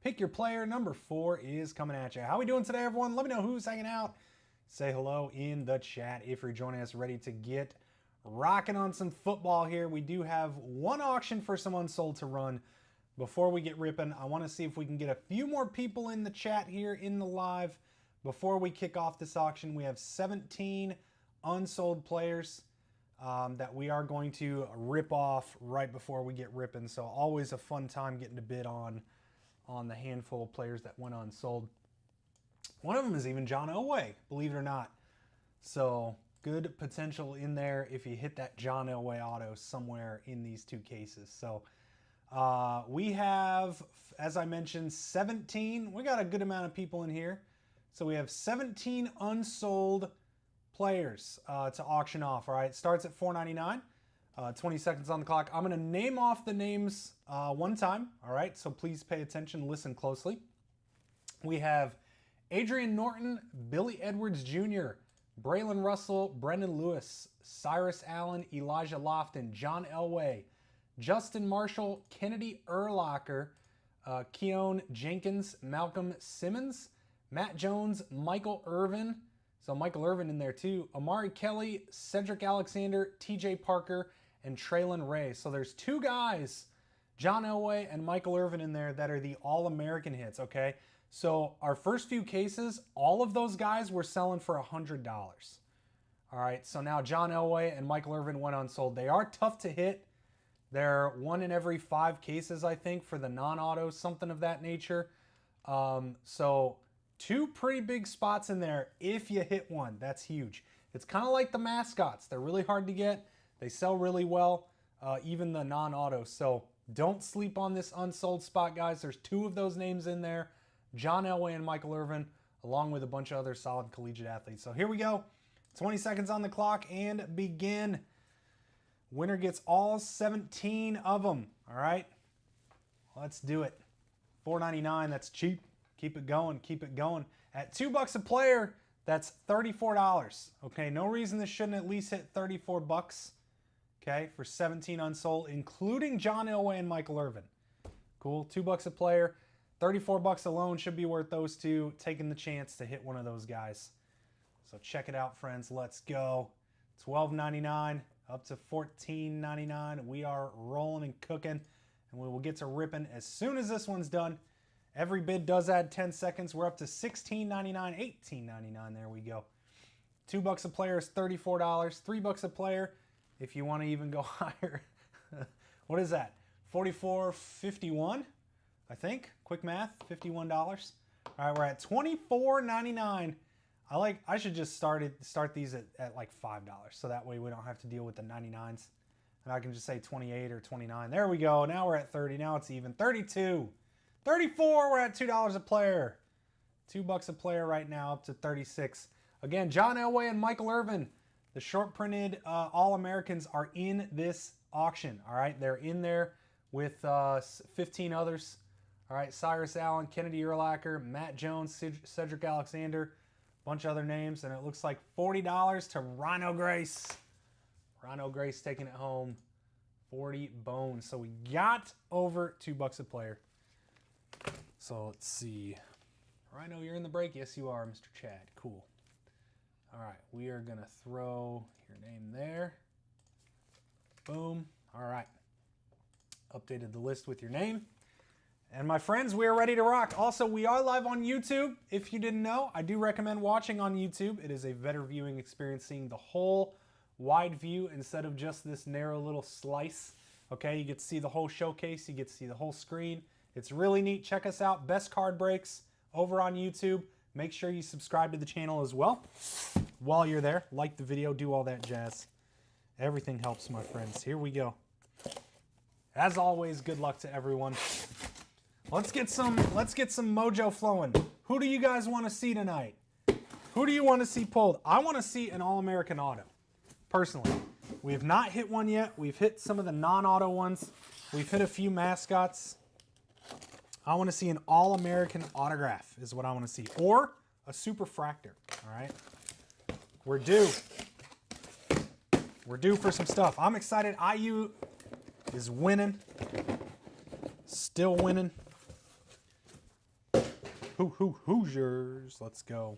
Pick your player. Number 4 is coming at you. How we doing today, everyone? Let me know who's hanging out. Say hello in the chat if you're joining us, ready to get rocking on some football here. We do have one auction for some unsold to run. Before we get ripping, I want to see if we can get a few more people in the chat here in the live. Before we kick off this auction, we have 17 unsold players that we are going to rip off right before we get ripping. So always a fun time getting to bid on the handful of players that went unsold. One of them is even John Elway, believe it or not. So good potential in there if you hit that John Elway auto somewhere in these two cases. So we have, as I mentioned, 17. We got a good amount of people in here. So we have 17 unsold players to auction off. All right, starts at $4.99. 20 seconds on the clock. I'm going to name off the names one time. All right, so please pay attention, listen closely. We have Adrian Norton, Billy Edwards Jr., Braylon Russell, Brendan Lewis, Cyrus Allen, Elijah Lofton, John Elway, Justin Marshall, Kennedy Urlacher, Keon Jenkins, Malcolm Simmons, Matt Jones, Michael Irvin. So Michael Irvin in there too. Amari Kelly, Cedric Alexander, TJ Parker, and Traylon Ray. So there's two guys, John Elway and Michael Irvin in there, that are the All-American hits, okay? So our first few cases, all of those guys were selling for $100. All right, so now John Elway and Michael Irvin went unsold. They are tough to hit. They're 1 in every 5 cases, I think, for the non-autos, something of that nature. So 2 pretty big spots in there if you hit one. That's huge. It's kind of like the mascots. They're really hard to get. They sell really well, even the non-autos. So don't sleep on this unsold spot, guys. There's 2 of those names in there. John Elway and Michael Irvin, along with a bunch of other solid collegiate athletes. So here we go. 20 seconds on the clock and begin. Winner gets all 17 of them. All right, let's do it. $4.99, that's cheap. Keep it going, keep it going. At $2 a player, that's $34. Okay, no reason this shouldn't at least hit 34 bucks. Okay, for 17 unsold, including John Elway and Michael Irvin. Cool, $2 a player. 34 bucks alone should be worth those two, taking the chance to hit one of those guys. So check it out, friends. Let's go. $12.99 up to $14.99. We are rolling and cooking, and we will get to ripping as soon as this one's done. Every bid does add 10 seconds. We're up to $16.99, $18.99. There we go. $2 a player is $34. $3 a player if you want to even go higher. What is that? $44.51, I think. Quick math, $51. All right, we're at $24.99. I should just start these at like $5, so that way we don't have to deal with the 99s. And I can just say 28 or 29. There we go. Now we're at 30. Now it's even. 32. 34, we're at $2 a player. $2 a player right now, up to 36. Again, John Elway and Michael Irvin, the short printed All-Americans, are in this auction. All right, they're in there with 15 others. All right, Cyrus Allen, Kennedy Urlacher, Matt Jones, Cedric Alexander, a bunch of other names, and it looks like $40 to Rhino Grace. Rhino Grace taking it home, 40 bones. So we got over $2 a player. So let's see. Rhino, you're in the break? Yes, you are, Mr. Chad. Cool. All right, we are going to throw your name there. Boom. All right. Updated the list with your name. And my friends, we are ready to rock. Also, we are live on YouTube. If you didn't know, I do recommend watching on YouTube. It is a better viewing experience, seeing the whole wide view instead of just this narrow little slice. Okay, you get to see the whole showcase. You get to see the whole screen. It's really neat. Check us out. Best Card Breaks over on YouTube. Make sure you subscribe to the channel as well. While you're there, like the video, do all that jazz. Everything helps, my friends. Here we go. As always, good luck to everyone. Let's get some mojo flowing. Who do you guys want to see tonight? Who do you want to see pulled? I want to see an All-American auto, personally. We have not hit one yet. We've hit some of the non-auto ones. We've hit a few mascots. I want to see an All-American autograph is what I want to see. Or a super fractor, all right? We're due. We're due for some stuff. I'm excited. IU is winning. Still winning. Hoosiers. Let's go.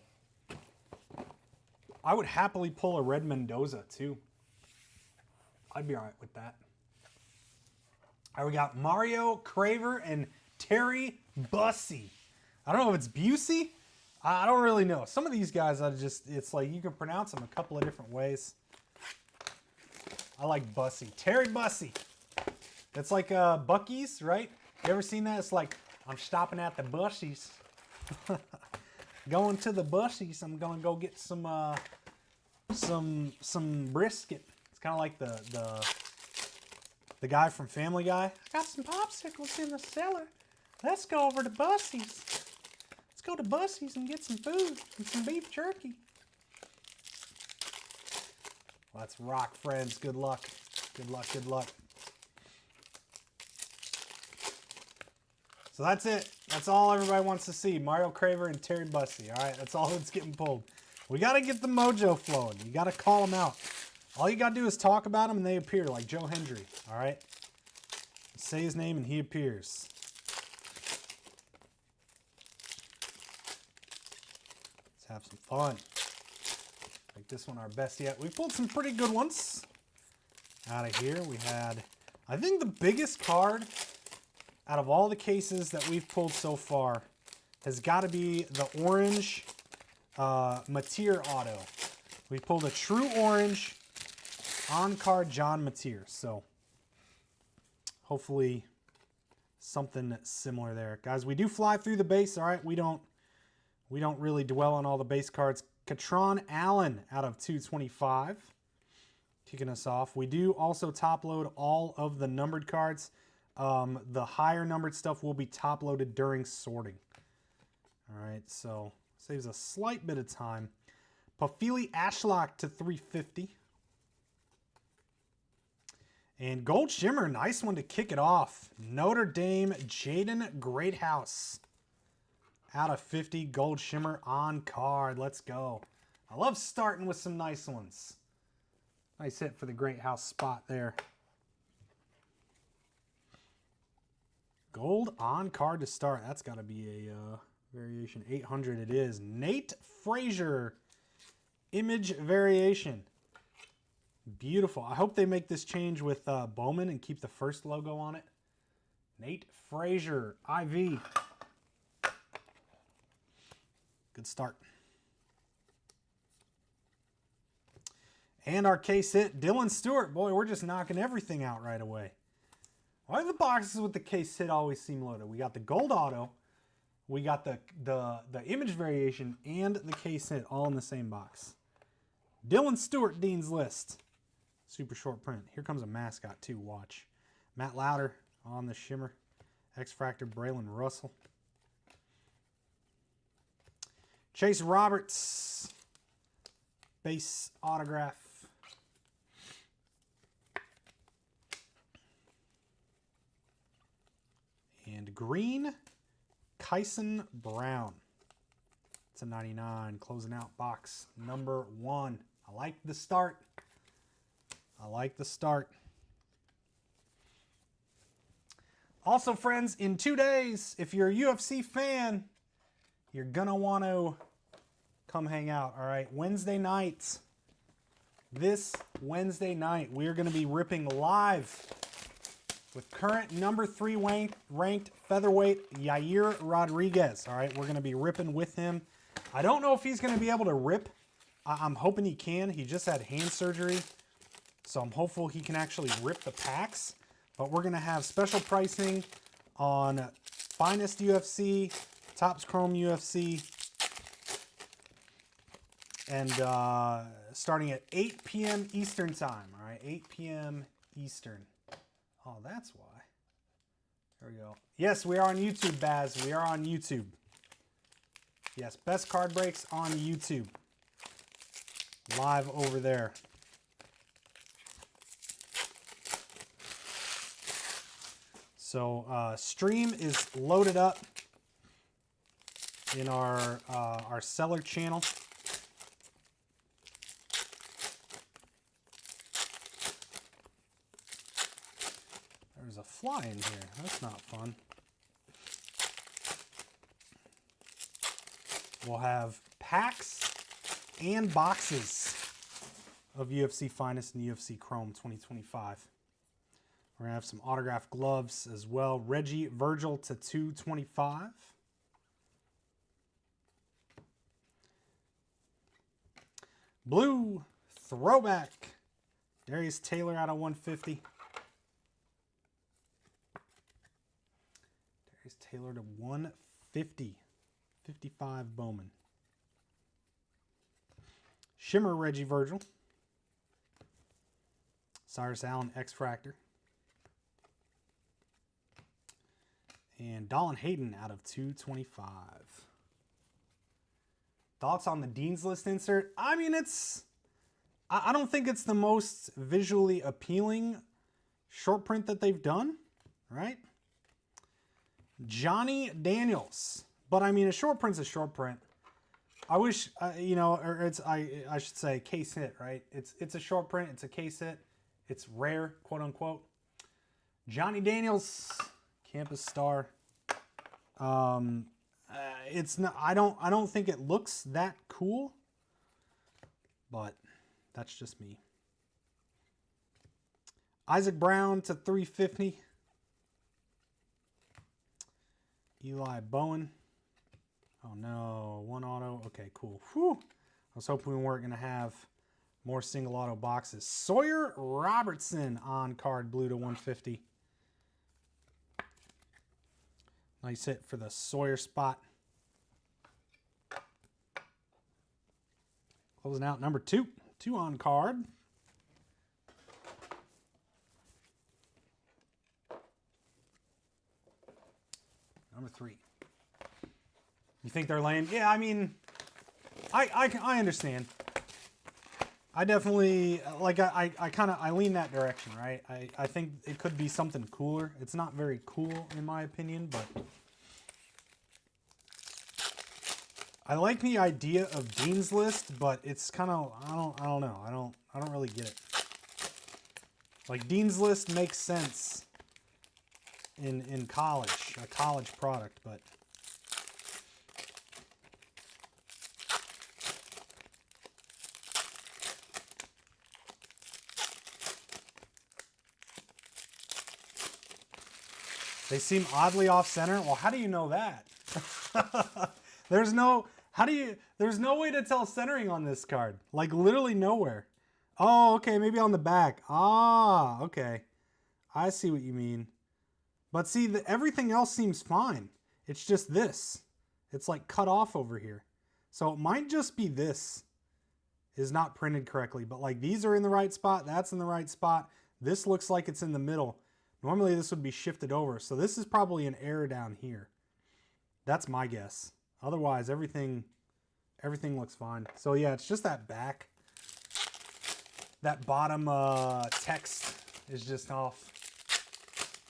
I would happily pull a Red Mendoza, too. I'd be all right with that. All right, we got Mario Craver and Terry Bussey. I don't know if it's Busey. I don't really know. Some of these guys, it's like you can pronounce them a couple of different ways. I like Bussey. Terry Bussey. It's like Buc-ee's, right? You ever seen that? It's like, I'm stopping at the Bussey's. Going to the Bussey's. I'm going to go get some brisket. It's kind of like the guy from Family Guy. I got some popsicles in the cellar. Let's go over to Bussey's. Let's go to Bussey's and get some food and some beef jerky. Let's rock, friends. Good luck. Good luck, good luck. So that's it. That's all everybody wants to see. Mario Craver and Terry Bussey. All right, that's all that's getting pulled. We got to get the mojo flowing. You got to call them out. All you got to do is talk about them and they appear, like Joe Hendry. All right? Say his name and he appears. Let's have some fun. Make this one our best yet. We pulled some pretty good ones out of here. We had, I think, the biggest card out of all the cases that we've pulled so far has got to be the orange Mateer auto. We pulled a true orange on-card John Mateer. So hopefully something similar there. Guys, we do fly through the base, all right? We don't really dwell on all the base cards. Katron Allen out of 225. Kicking us off. We do also top load all of the numbered cards. The higher numbered stuff will be top loaded during sorting. All right, so saves a slight bit of time. Pafili Ashlock to 350. And Gold Shimmer, nice one to kick it off. Notre Dame Jaden Greathouse out of 50. Gold Shimmer on card. Let's go. I love starting with some nice ones. Nice hit for the Greathouse spot there. Gold on card to start. That's got to be a variation. 800 it is. Nate Frazier. Image variation. Beautiful. I hope they make this change with Bowman and keep the first logo on it. Nate Frazier. IV. Good start. And our case hit. Dylan Stewart. Boy, we're just knocking everything out right away. Why do the boxes with the case hit always seem loaded? We got the gold auto, we got the image variation, and the case hit all in the same box. Dylan Stewart, Dean's List. Super short print. Here comes a mascot too, watch. Matt Lauder on the shimmer. X-Fractor, Braylon Russell. Chase Roberts. Base autograph. And green, Kyson Brown. It's a 99. Closing out box number 1. I like the start. I like the start. Also, friends, in 2 days, if you're a UFC fan, you're going to want to come hang out, all right? Wednesday nights. This Wednesday night, we're going to be ripping live with current number 3 ranked featherweight Yair Rodriguez. All right, we're going to be ripping with him. I don't know if he's going to be able to rip. I'm hoping he can. He just had hand surgery, so I'm hopeful he can actually rip the packs. But we're going to have special pricing on Finest UFC, Topps Chrome UFC, and starting at 8 p.m. Eastern time. All right, 8 p.m. Eastern. Oh, that's why. There we go. Yes, we are on YouTube, Baz. We are on YouTube. Yes, best card breaks on YouTube. Live over there. So stream is loaded up in our seller channel. There's a fly in here. That's not fun. We'll have packs and boxes of UFC Finest and UFC Chrome 2025. We're going to have some autographed gloves as well. Reggie Virgil to 225. Blue throwback. Darius Taylor out of 150. Darius Taylor to 150. 55 Bowman. Shimmer Reggie Virgil. Cyrus Allen X-Fractor. And Dolan Hayden out of 225. Thoughts on the Dean's List insert? I mean, I don't think it's the most visually appealing short print that they've done, right? Johnny Daniels. But I mean, a short print's a short print. I wish, you know, or it's, I should say case hit, right? It's a short print. It's a case hit. It's rare, quote unquote. Johnny Daniels, campus star. It's not, I don't think it looks that cool, but that's just me. Isaac Brown to 350. Eli Bowen. Oh no, one auto. Okay, cool. Whew. I was hoping we weren't going to have more single auto boxes. Sawyer Robertson on card, blue to 150. Nice hit for the Sawyer spot. Closing out number 2. 2 on card. Number 3. You think they're lame? Yeah, I mean, I understand. I definitely, like, I lean that direction, right? I think it could be something cooler. It's not very cool in my opinion, but I like the idea of Dean's List, but it's kind of, I don't know. I don't really get it. Like, Dean's List makes sense in college, a college product, but they seem oddly off-center. Well, how do you know that? There's no way to tell centering on this card. Like, literally nowhere. Oh, okay, maybe on the back. Ah, okay. I see what you mean. But see, everything else seems fine. It's just this. It's like cut off over here. So it might just be this is not printed correctly. But like, these are in the right spot. That's in the right spot. This looks like it's in the middle. Normally this would be shifted over. So this is probably an error down here. That's my guess. Otherwise, everything looks fine. So yeah, it's just that back. That bottom text is just off.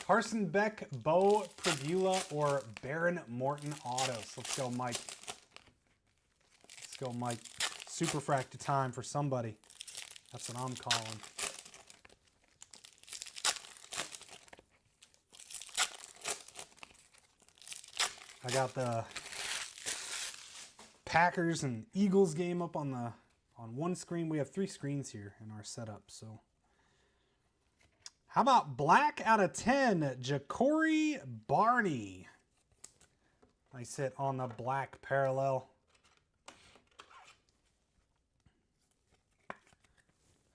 Carson Beck, Bo Prevula, or Baron Morton autos. Let's go, Mike. Let's go, Mike. Superfractor time for somebody. That's what I'm calling. I got the Packers and Eagles game up on one screen. We have 3 screens here in our setup. So, how about black out of 10, Ja'Cory Barney. Nice hit on the black parallel.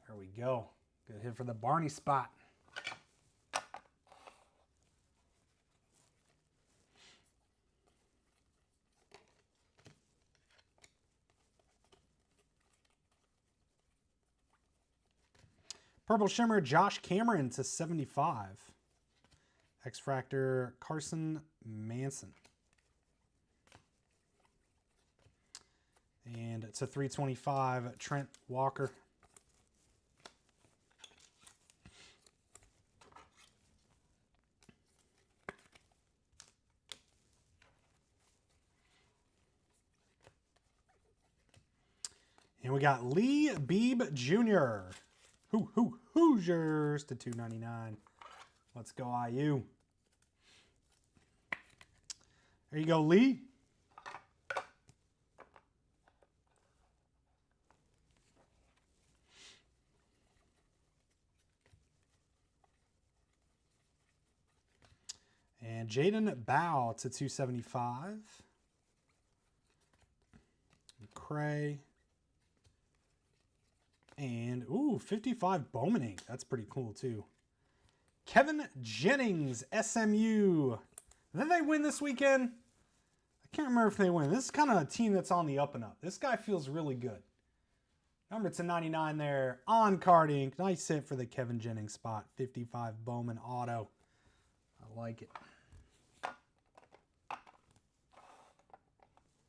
There we go. Good hit for the Barney spot. Purple Shimmer, Josh Cameron to 75. X-Fractor, Carson Manson. And it's a 325, Trent Walker. And we got Lee Beebe Jr. Hoosiers to 299. Let's go, IU. There you go, Lee. Jaden Bow to 275. Cray. And, ooh, 55 Bowman ink. That's pretty cool, too. Kevin Jennings, SMU. Did they win this weekend? I can't remember if they win. This is kind of a team that's on the up and up. This guy feels really good. Number to 99 there. On card ink. Nice hit for the Kevin Jennings spot. 55 Bowman auto. I like it.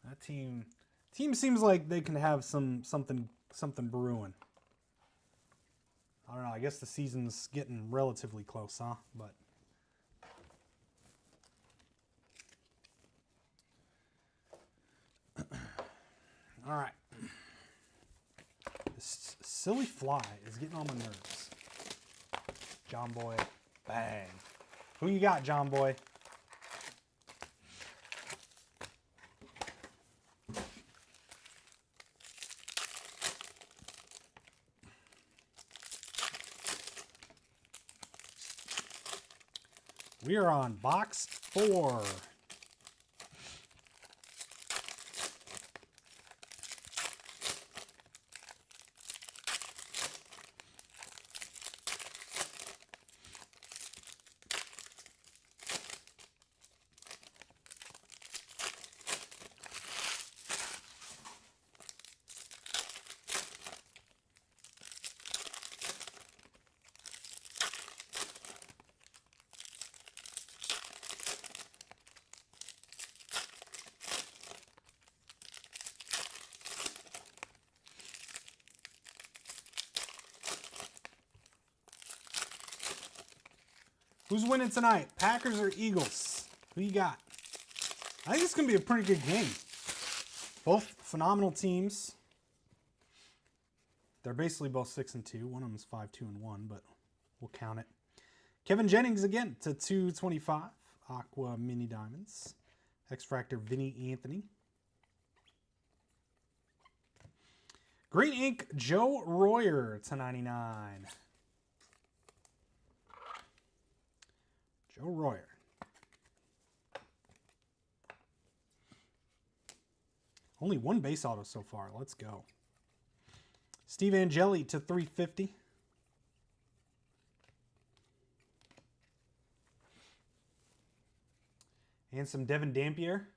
That team seems like they can have something brewing. I don't know. I guess the season's getting relatively close, huh? But all right. This silly fly is getting on my nerves. John Boy, bang. Who you got, John Boy? We are on box 4. Who's winning tonight? Packers or Eagles? Who you got? I think it's going to be a pretty good game. Both phenomenal teams. They're basically both 6-2. One of them is 5-2-1, but we'll count it. Kevin Jennings again to 225. Aqua Mini Diamonds. X-Fractor Vinny Anthony. Green Ink Joe Royer to 99. Joe Royer. Only one base auto so far. Let's go. Steve Angeli to 350. And some Devin Dampier.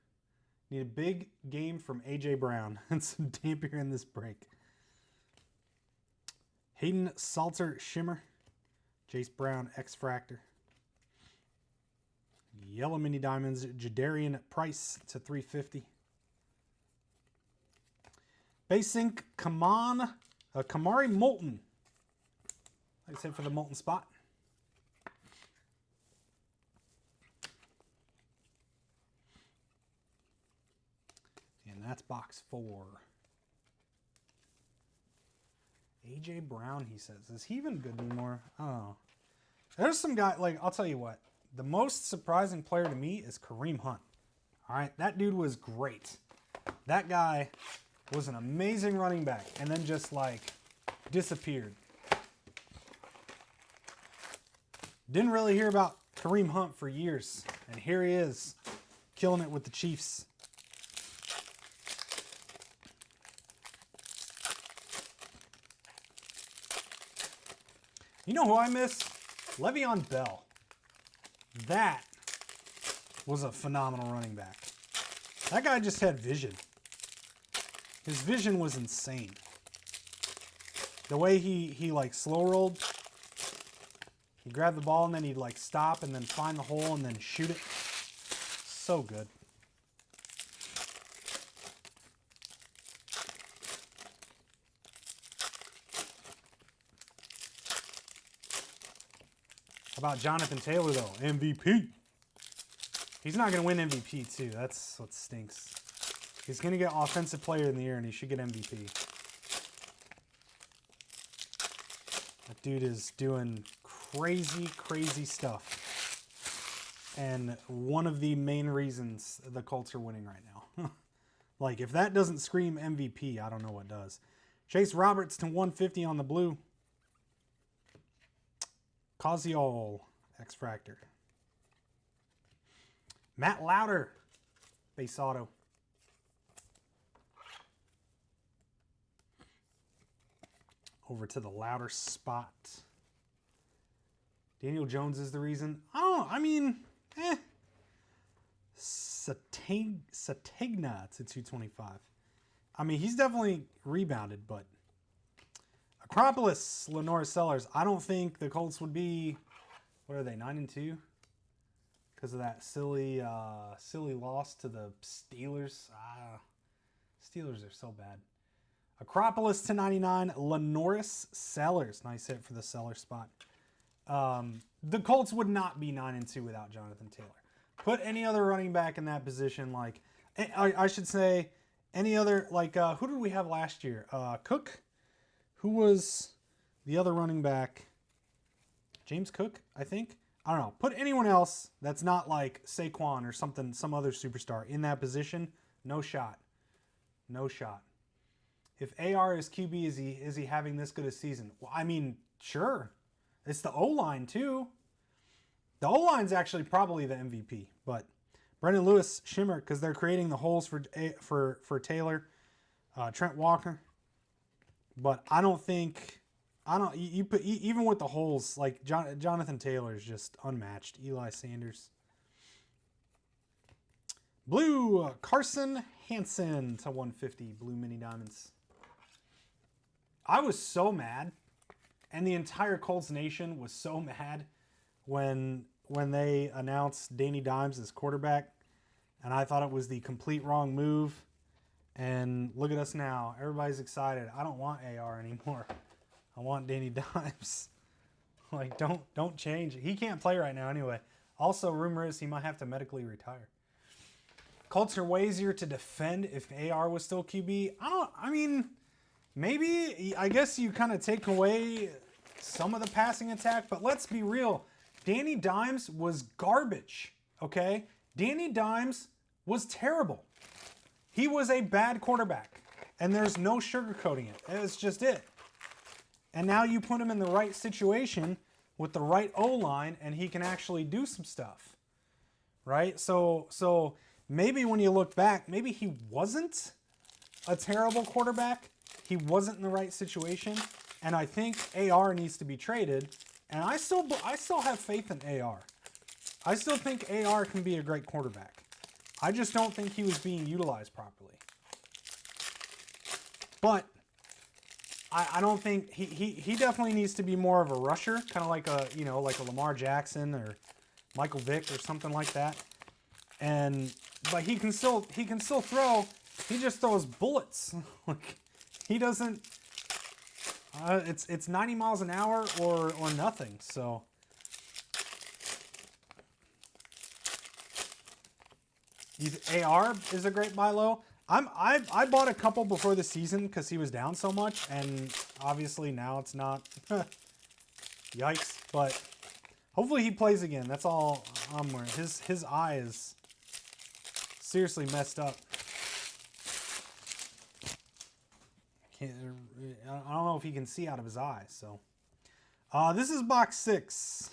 Need a big game from A.J. Brown and some Dampier in this break. Hayden Salter Shimmer. Jace Brown X-Fractor. Yellow Mini Diamonds, Jadarian Price to 350. Base ink, Kamari Moulton. Like I said, for the Moulton spot. And that's box 4. A.J. Brown, he says. Is he even good anymore? Oh. There's some guy, like, I'll tell you what. The most surprising player to me is Kareem Hunt. All right, that dude was great. That guy was an amazing running back and then just, like, disappeared. Didn't really hear about Kareem Hunt for years, and here he is, killing it with the Chiefs. You know who I miss? Le'Veon Bell. That was a phenomenal running back. That guy just had vision. His vision was insane. The way he like slow rolled. He'd grab the ball and then he'd like stop and then find the hole and then shoot it. So good. How about Jonathan Taylor, though? MVP. He's not going to win MVP, too. That's what stinks. He's going to get Offensive Player in the Year, and he should get MVP. That dude is doing crazy, crazy stuff. And one of the main reasons the Colts are winning right now. Like, if that doesn't scream MVP, I don't know what does. Chase Roberts to 150 on the blue. Cosiol X-Fractor. Matt Lauder, base auto. Over to the Lauder spot. Daniel Jones is the reason. I mean, Sategna to 225. I mean, he's definitely rebounded, but Acropolis, Lenora Sellers. I don't think the Colts would be, what are they, 9-2? Because of that silly loss to the Steelers. Steelers are so bad. Acropolis to 99, Lenoris Sellers. Nice hit for the Sellers spot. The Colts would not be 9-2 without Jonathan Taylor. Put any other running back in that position, like, I should say, any other, like, who did we have last year? Cook? Who was the other running back? James Cook, I think? I don't know. Put anyone else that's not like Saquon or something, some other superstar in that position. No shot. No shot. If AR is QB, is he having this good a season? Well, I mean, sure. It's the O-line too. The O-line's actually probably the MVP, but Brendan Lewis, Shimmer, because they're creating the holes for Taylor, Trent Walker. But I don't think, you put, even with the holes, like Jonathan Taylor is just unmatched. Eli Sanders. Blue, Carson Hansen to 150, blue mini diamonds. I was so mad, and the entire Colts nation was so mad when they announced Danny Dimes as quarterback, and I thought it was the complete wrong move. And look at us now. Everybody's excited. I don't want AR anymore. I want Danny Dimes. Like, don't change it. He can't play right now anyway. Also, rumor is he might have to medically retire. Colts are way easier to defend if AR was still QB. I mean, maybe, I guess you kind of take away some of the passing attack, but let's be real. Danny Dimes was garbage, okay? Danny Dimes was terrible. He was a bad quarterback, and there's no sugarcoating it. It's just it. And now you put him in the right situation with the right O-line, and he can actually do some stuff, right? So maybe when you look back, maybe he wasn't a terrible quarterback. He wasn't in the right situation, and I think AR needs to be traded. And I still have faith in AR. I still think AR can be a great quarterback. I just don't think he was being utilized properly. But I don't think he definitely needs to be more of a rusher, kind of like a Lamar Jackson or Michael Vick or something like that. But he can still throw. He just throws bullets. Like, he doesn't. It's 90 miles an hour or nothing. So. AR is a great buy low. I bought a couple before the season because he was down so much, and obviously now it's not. Yikes! But hopefully he plays again. That's all I'm worried. His eye is seriously messed up. I don't know if he can see out of his eyes. So this is box 6.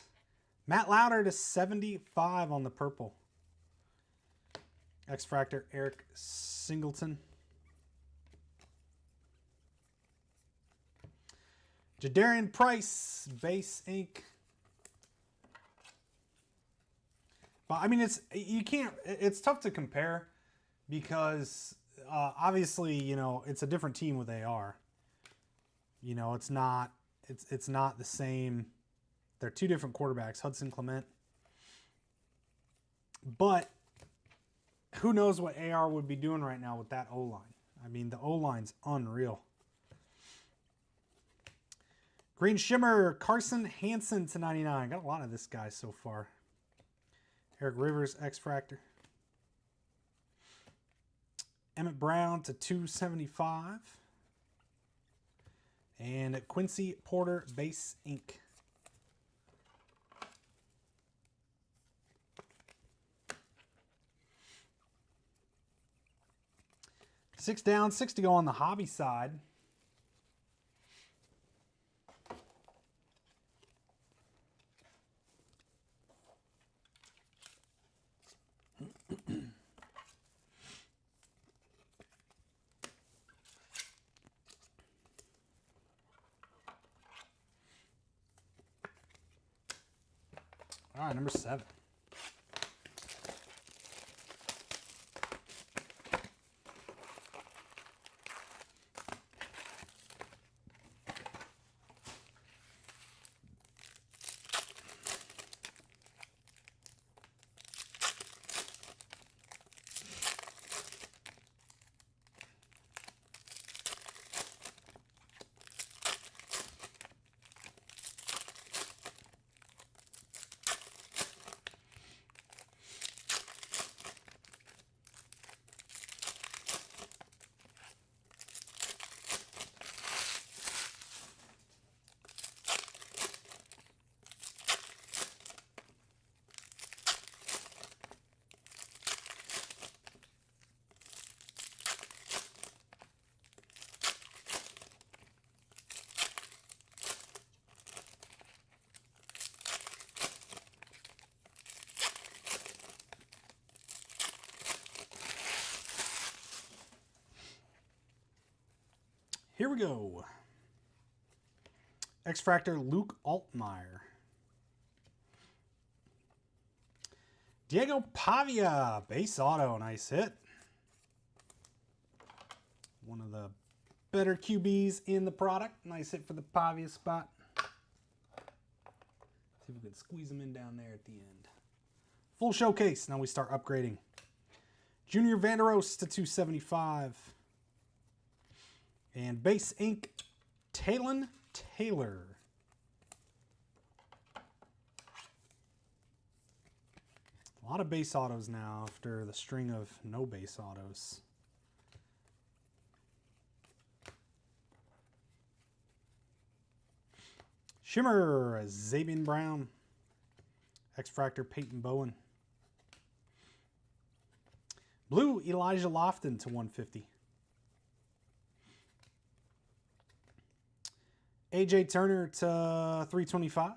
Matt Lauder to 75 on the purple. X-Fractor, Eric Singleton. Jadarian Price, base ink. But I mean, it's tough to compare because obviously, it's a different team with AR. It's not the same. They're two different quarterbacks, Hudson Clement. But who knows what AR would be doing right now with that O-line. I mean, the O-line's unreal. Green Shimmer, Carson Hansen to 99. Got a lot of this guy so far. Eric Rivers, X-Fractor. Emmett Brown to 275. And Quincy Porter, base ink. Six down, 6 to go on the hobby side. All right, number 7. Here we go. X-Fractor Luke Altmaier. Diego Pavia, base auto, nice hit. One of the better QBs in the product. Nice hit for the Pavia spot. See if we can squeeze them in down there at the end. Full showcase. Now we start upgrading. Junior Vanderos to 275. And base ink, Talon Taylor. A lot of base autos now after the string of no base autos. Shimmer, Zabian Brown. X-Fractor, Peyton Bowen. Blue, Elijah Lofton to 150. AJ Turner to 325.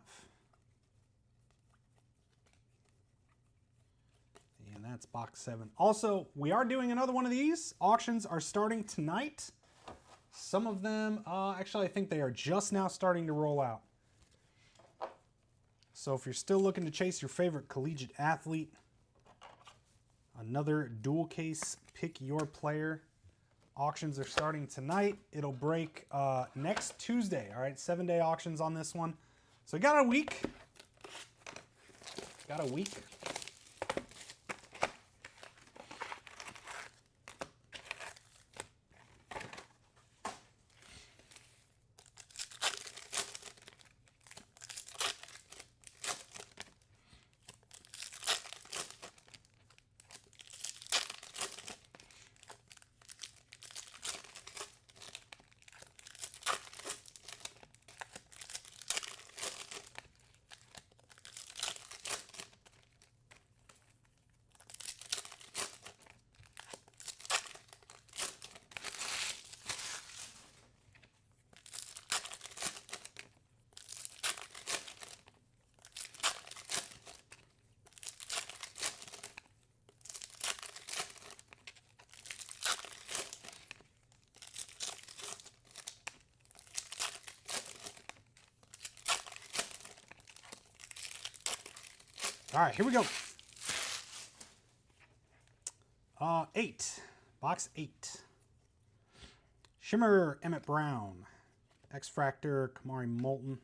And that's box 7. Also, we are doing another one of these. Auctions are starting tonight. Some of them, actually, I think they are just now starting to roll out. So if you're still looking to chase your favorite collegiate athlete, another dual case, pick your player. Auctions are starting tonight. It'll break next Tuesday. All right, 7-day auctions on this one. So got a week. Got a week. All right, here we go. 8. Box 8. Shimmer, Emmett Brown. X-Fractor, Kamari Moulton.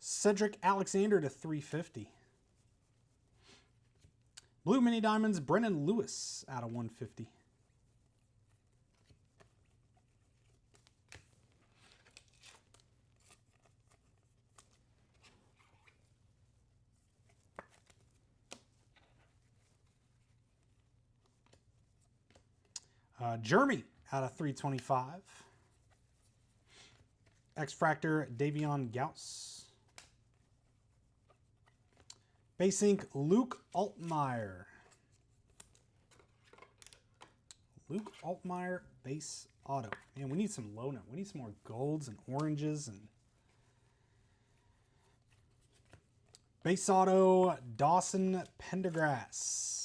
Cedric Alexander to 350. Blue Mini Diamonds, Brennan Lewis out of 150. Jeremy out of 325. X-Fractor, Davion Gauss. Base ink, Luke Altmaier. Luke Altmaier, base auto. Man, we need some low note. We need some more golds and oranges. And base auto, Dawson Pendergrass.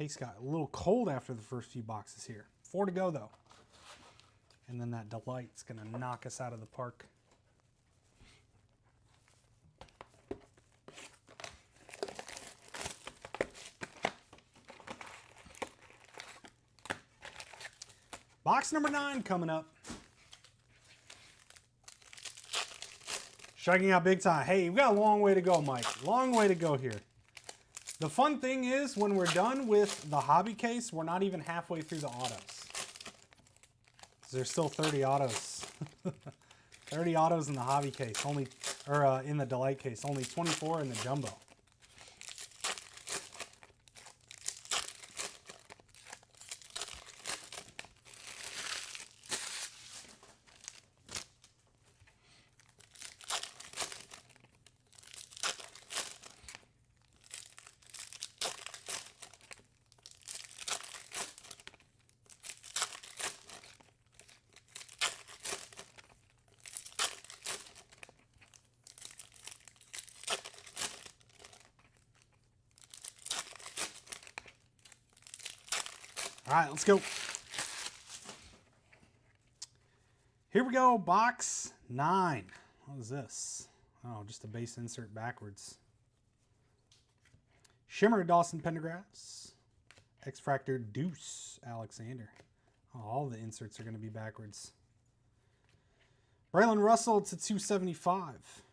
Case got a little cold after the first few boxes here. 4 to go, though. And then that Delight's going to knock us out of the park. Box number 9 coming up. Striking out big time. Hey, we got a long way to go, Mike. Long way to go here. The fun thing is, when we're done with the hobby case, we're not even halfway through the autos. There's still 30 autos. 30 autos in the hobby case, in the Delight case. Only 24 in the jumbo. All right, let's go. Here we go, box 9. What is this? Oh, just a base insert backwards. Shimmer Dawson Pendergrass. X-Fractor Deuce Alexander. Oh, all the inserts are going to be backwards. Braylon Russell to 275.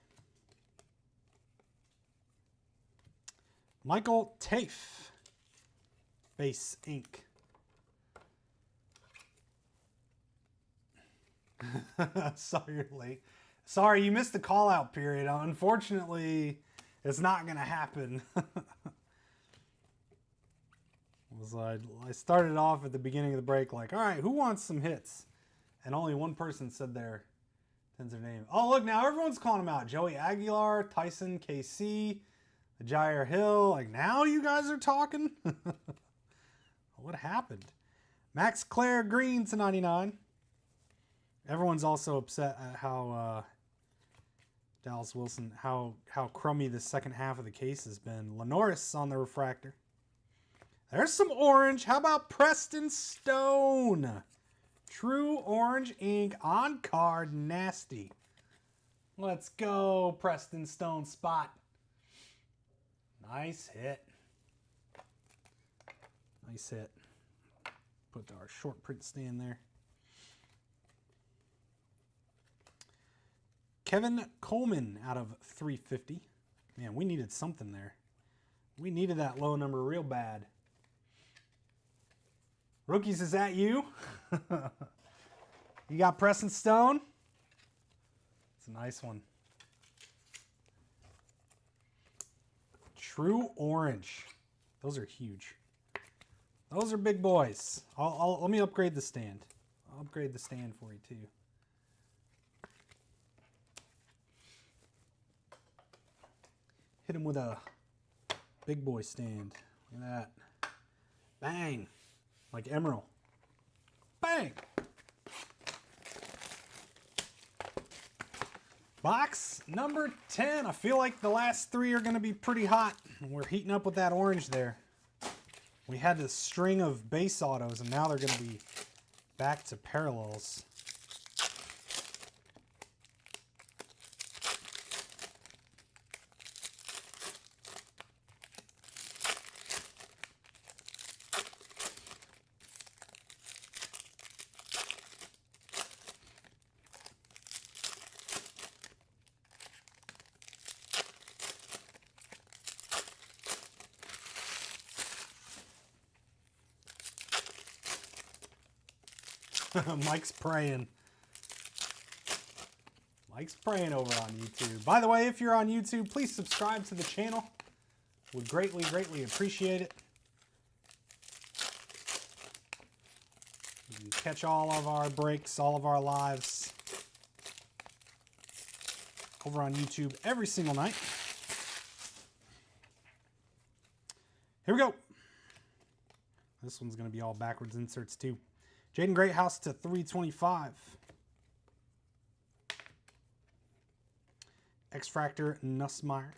Michael Tafe. Base ink. Sorry you're late. Sorry, you missed the call out period. Unfortunately, it's not going to happen. I started off at the beginning of the break like, all right, who wants some hits? And only one person said their name. Oh, look, now everyone's calling him out. Joey Aguilar, Tyson, KC, Jair Hill. Like, now you guys are talking? What happened? Max Clare Green to 99. Everyone's also upset at how Dallas Wilson, how crummy the second half of the case has been. Lenoris on the refractor. There's some orange. How about Preston Stone? True orange ink on card. Nasty. Let's go, Preston Stone spot. Nice hit. Nice hit. Put our short print stand there. Kevin Coleman out of 350. Man, we needed something there. We needed that low number real bad. Rookies, is that you? You got Preston Stone? It's a nice one. True orange. Those are huge. Those are big boys. Let me upgrade the stand. I'll upgrade the stand for you too. Hit him with a big boy stand. Look at that. Bang. Like Emerald. Bang. Box number 10. I feel like the last 3 are going to be pretty hot. We're heating up with that orange there. We had this string of base autos, and now they're going to be back to parallels. Mike's praying. Mike's praying over on YouTube. By the way, if you're on YouTube, please subscribe to the channel. Would greatly, greatly appreciate it. You can catch all of our breaks, all of our lives over on YouTube every single night. Here we go. This one's going to be all backwards inserts too. Jaden Greathouse to 325. X-Fractor Nussmeier.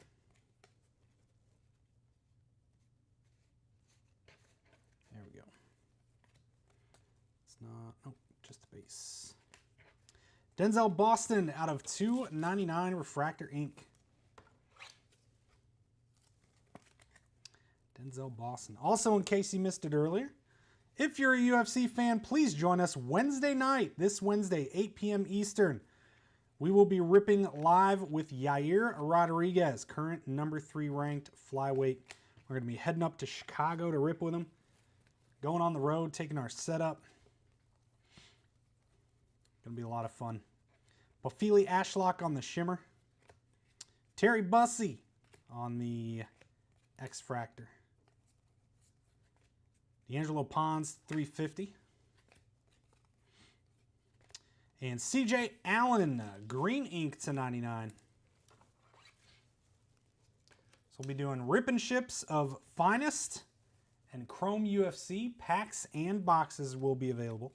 Denzel Boston out of 299 Refractor Ink. Denzel Boston. Also, in case you missed it earlier, if you're a UFC fan, please join us Wednesday night, this Wednesday, 8 p.m. Eastern. We will be ripping live with Yair Rodriguez, current number 3 ranked flyweight. We're going to be heading up to Chicago to rip with him. Going on the road, taking our setup. Going to be a lot of fun. Bofili Ashlock on the Shimmer. Terry Bussey on the X-Fractor. D'Angelo Pons, 350. And CJ Allen, green ink to 99. So we'll be doing rip and ships of Finest and Chrome UFC. Packs and boxes will be available.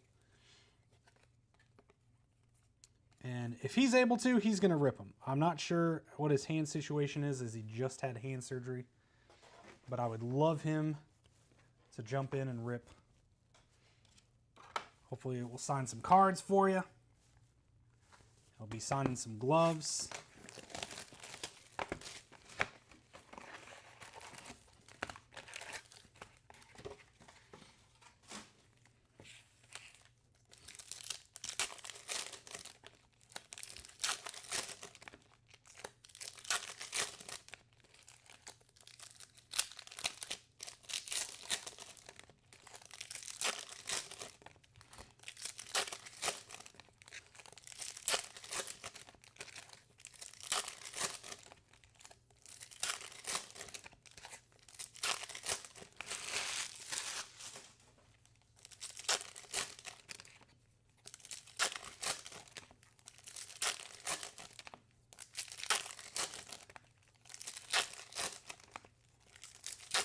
And if he's able to, he's going to rip them. I'm not sure what his hand situation is, as he just had hand surgery. But I would love him to jump in and rip. Hopefully we'll sign some cards for you. I'll be signing some gloves.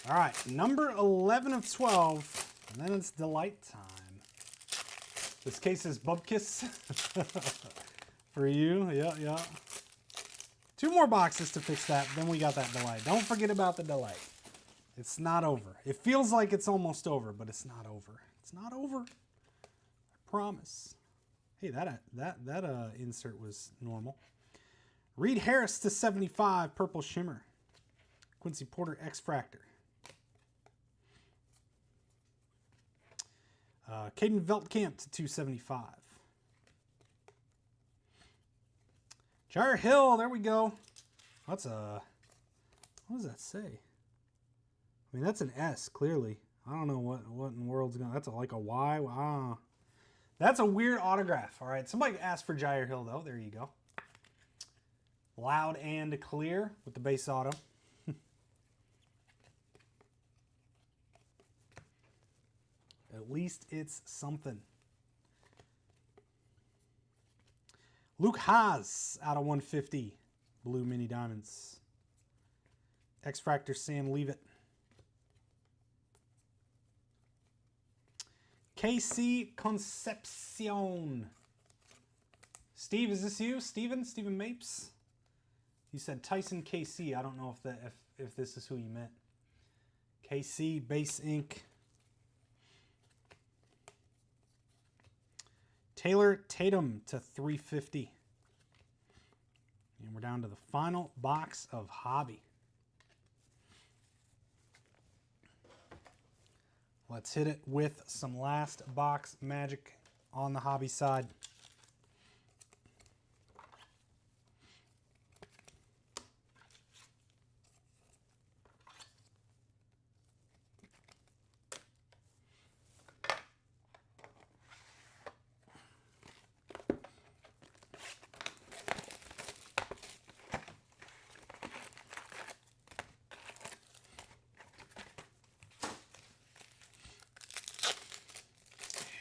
All right, number 11 of 12, and then it's delight time. This case is Bubkiss for you. Yeah. 2 more boxes to fix that, then we got that delight. Don't forget about the delight. It's not over. It feels like it's almost over, but it's not over. It's not over. I promise. Hey, that insert was normal. Reed Harris to 75, Purple Shimmer. Quincy Porter X-Fractor. Caden Veltkamp to 275. Jair Hill, there we go. That's a, what does that say? I mean, that's an S, clearly. I don't know what in the world's going to, that's like a Y. Wow. That's a weird autograph. All right, somebody asked for Jair Hill, though. There you go. Loud and clear with the base auto. At least it's something. Luke Haas out of 150. Blue mini diamonds. X-Fractor Sam Leavitt. KC Concepcion. Steve, is this you? Steven Mapes? You said Tyson KC. I don't know if this is who you meant. KC base ink. Taylor Tatum to 350. And we're down to the final box of Hobby. Let's hit it with some last box magic on the Hobby side.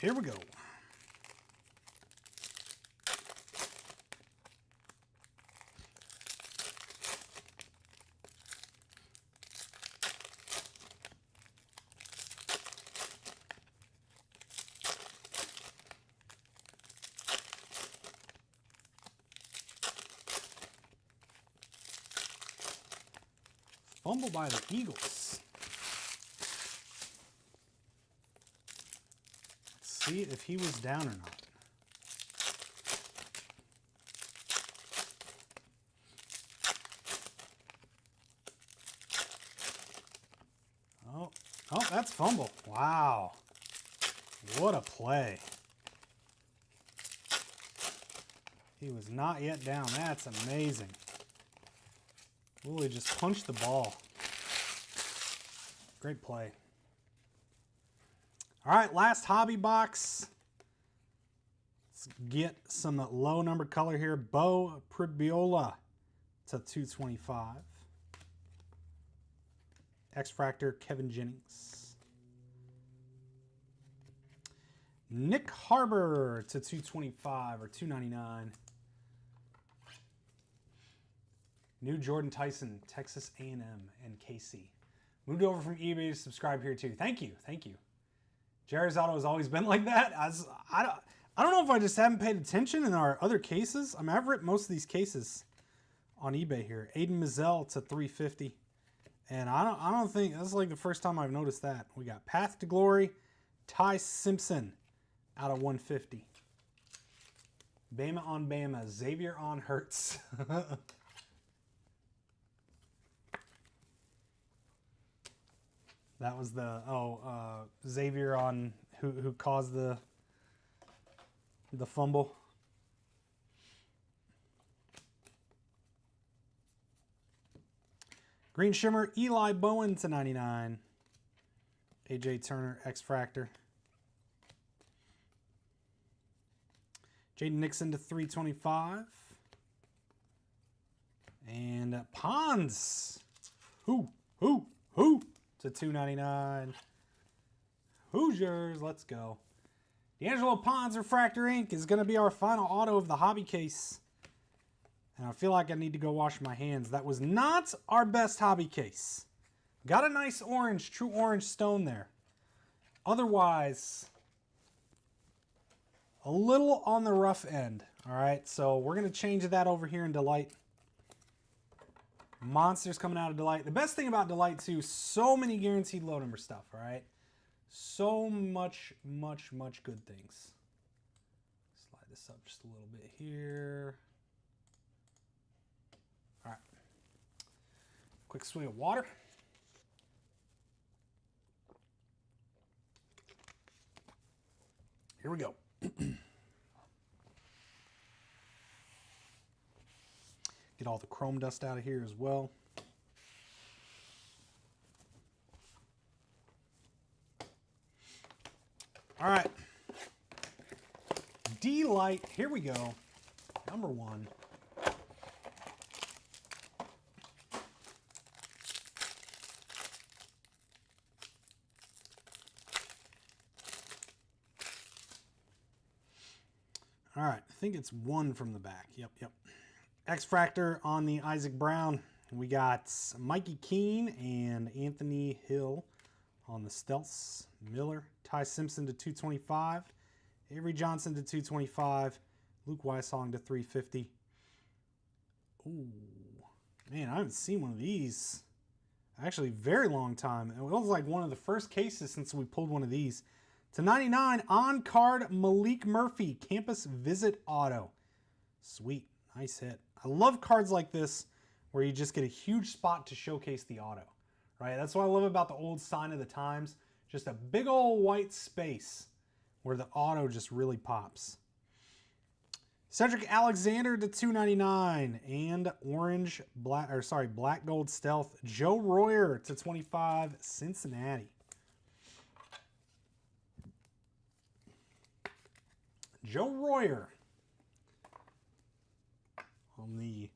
Here we go. Fumble by the Eagles. See if he was down or not. Oh, that's fumble. Wow. What a play. He was not yet down. That's amazing. Woolley just punched the ball. Great play. All right, last hobby box. Let's get some low number color here. Bo Pribiola to 225. X-Fractor, Kevin Jennings. Nick Harbor to 225 or 299. New Jordan Tyson, Texas A&M and KC. Moved over from eBay to subscribe here too. Thank you, thank you. Jared's Auto has always been like that. I don't know if I just haven't paid attention in our other cases. I mean, I've ripped most of these cases on eBay here. Aiden Mazzell to 350. And I don't think, that's like the first time I've noticed that. We got Path to Glory, Ty Simpson out of 150. Bama on Bama, Xavier on Hurts. That was the Xavier on who caused the fumble. Green Shimmer, Eli Bowen to 99. AJ Turner, X-Fractor. Jaden Nixon to 325. And Pons. Who? To 299. Hoosiers, let's go. D'Angelo Pons Refractor Ink is going to be our final auto of the hobby case. And I feel like I need to go wash my hands. That was not our best hobby case. Got a nice orange, true orange stone there. Otherwise, a little on the rough end. All right, so we're going to change that over here in Delight. Monsters coming out of Delight. The best thing about Delight too, so many guaranteed low number stuff, all right? So much good things. Slide this up just a little bit here. All right. Quick swig of water. Here we go. Get all the chrome dust out of here as well. All right. D-Light, here we go. Number 1. All right, I think it's 1 from the back. Yep. X-Fractor on the Isaac Brown. We got Mikey Keene and Anthony Hill on the Stealths. Miller, Ty Simpson to 225. Avery Johnson to 225. Luke Weishong to 350. Ooh, man, I haven't seen one of these. Actually, very long time. It was like one of the first cases since we pulled one of these. To 99, on card Malik Murphy, Campus Visit Auto. Sweet, nice hit. I love cards like this where you just get a huge spot to showcase the auto, right? That's what I love about the old Sign of the Times. Just a big old white space where the auto just really pops. Cedric Alexander to 299 and black gold stealth. Joe Royer to 25, Cincinnati. Joe Royer on the